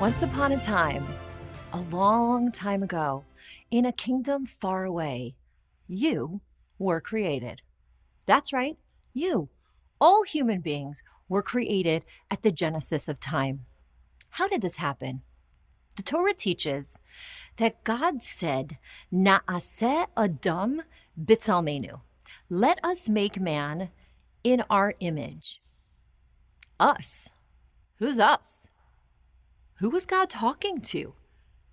Once upon a time, a long time ago, in a kingdom far away, you were created. That's right, you. All human beings were created at the genesis of time. How did this happen? The Torah teaches that God said, Na'aseh Adam b'tzalmenu. Let us make man in our image. Us. Who's us? Who was God talking to?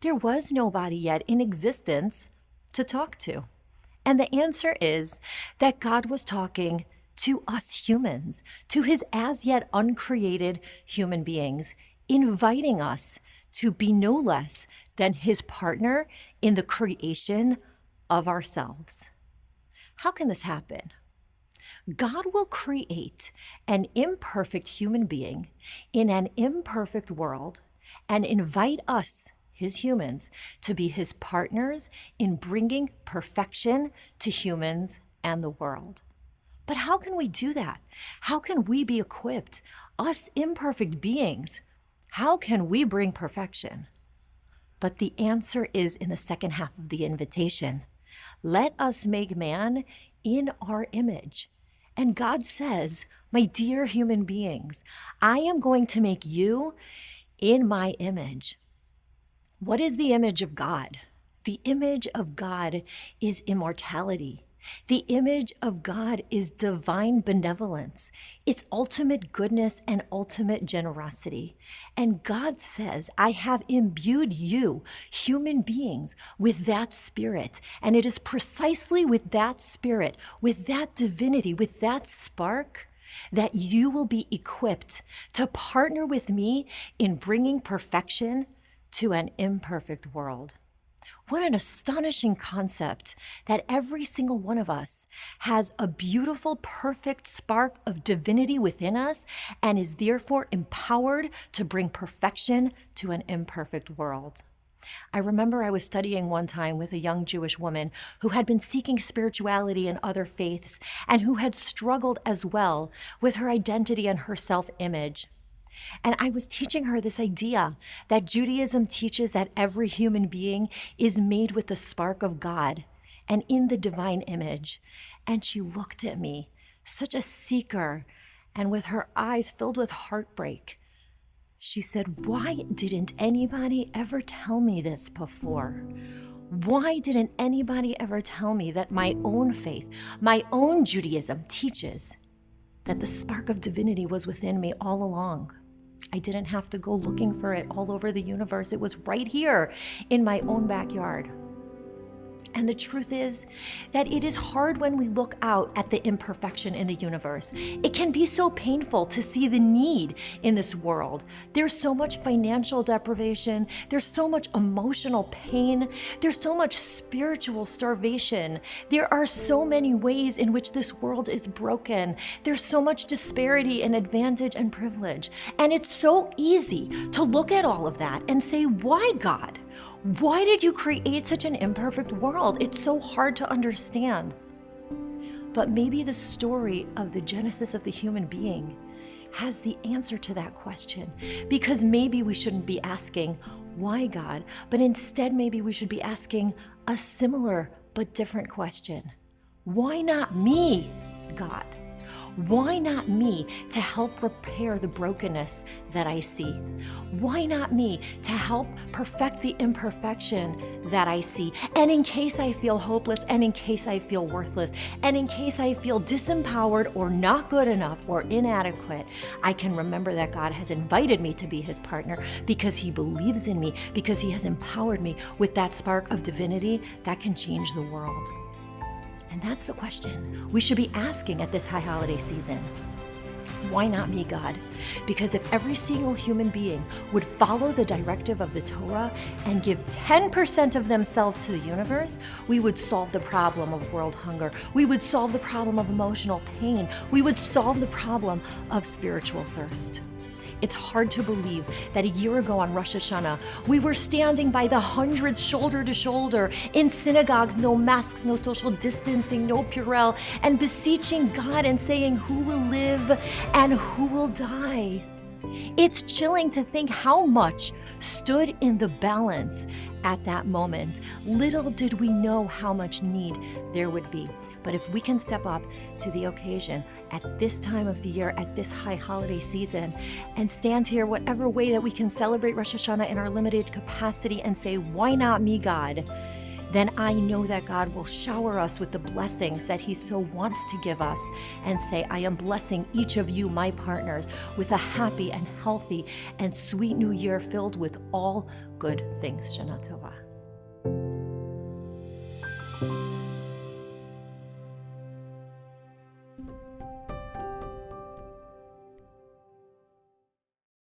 There was nobody yet in existence to talk to. And the answer is that God was talking to us humans, to his as yet uncreated human beings, inviting us to be no less than his partner in the creation of ourselves. How can this happen? God will create an imperfect human being in an imperfect world and invite us, his humans, to be his partners in bringing perfection to humans and the world. But how can we do that? How can we be equipped, us imperfect beings? How can we bring perfection? But the answer is in the second half of the invitation. Let us make man in our image. And God says, my dear human beings, I am going to make you in my image. What is the image of God? The image of God is immortality. The image of God is divine benevolence. It's ultimate goodness and ultimate generosity. And God says, I have imbued you, human beings, with that spirit. And it is precisely with that spirit, with that divinity, with that spark, that you will be equipped to partner with me in bringing perfection to an imperfect world. What an astonishing concept that every single one of us has a beautiful, perfect spark of divinity within us and is therefore empowered to bring perfection to an imperfect world. I remember I was studying one time with a young Jewish woman who had been seeking spirituality in other faiths and who had struggled as well with her identity and her self-image. And I was teaching her this idea that Judaism teaches that every human being is made with the spark of God and in the divine image. And she looked at me, such a seeker, and with her eyes filled with heartbreak. She said, why didn't anybody ever tell me this before? Why didn't anybody ever tell me that my own faith, my own Judaism teaches that the spark of divinity was within me all along? I didn't have to go looking for it all over the universe. It was right here in my own backyard. And the truth is that it is hard when we look out at the imperfection in the universe. It can be so painful to see the need in this world. There's so much financial deprivation. There's so much emotional pain. There's so much spiritual starvation. There are so many ways in which this world is broken. There's so much disparity in advantage and privilege. And it's so easy to look at all of that and say, why, God? Why did you create such an imperfect world? It's so hard to understand. But maybe the story of the genesis of the human being has the answer to that question. Because maybe we shouldn't be asking, why God? But instead, maybe we should be asking a similar but different question. Why not me, God? Why not me to help repair the brokenness that I see? Why not me to help perfect the imperfection that I see? And in case I feel hopeless, and in case I feel worthless, and in case I feel disempowered or not good enough or inadequate, I can remember that God has invited me to be his partner because he believes in me, because he has empowered me with that spark of divinity that can change the world. And that's the question we should be asking at this high holiday season. Why not me, God? Because if every single human being would follow the directive of the Torah and give 10% of themselves to the universe, we would solve the problem of world hunger. We would solve the problem of emotional pain. We would solve the problem of spiritual thirst. It's hard to believe that a year ago on Rosh Hashanah, we were standing by the hundreds shoulder to shoulder in synagogues, no masks, no social distancing, no Purell, and beseeching God and saying who will live and who will die. It's chilling to think how much stood in the balance at that moment. Little did we know how much need there would be. But if we can step up to the occasion at this time of the year, at this high holiday season, and stand here whatever way that we can celebrate Rosh Hashanah in our limited capacity and say, why not me, God? Then I know that God will shower us with the blessings that He so wants to give us, and say, I am blessing each of you, my partners, with a happy and healthy and sweet new year filled with all good things. Shana Tova.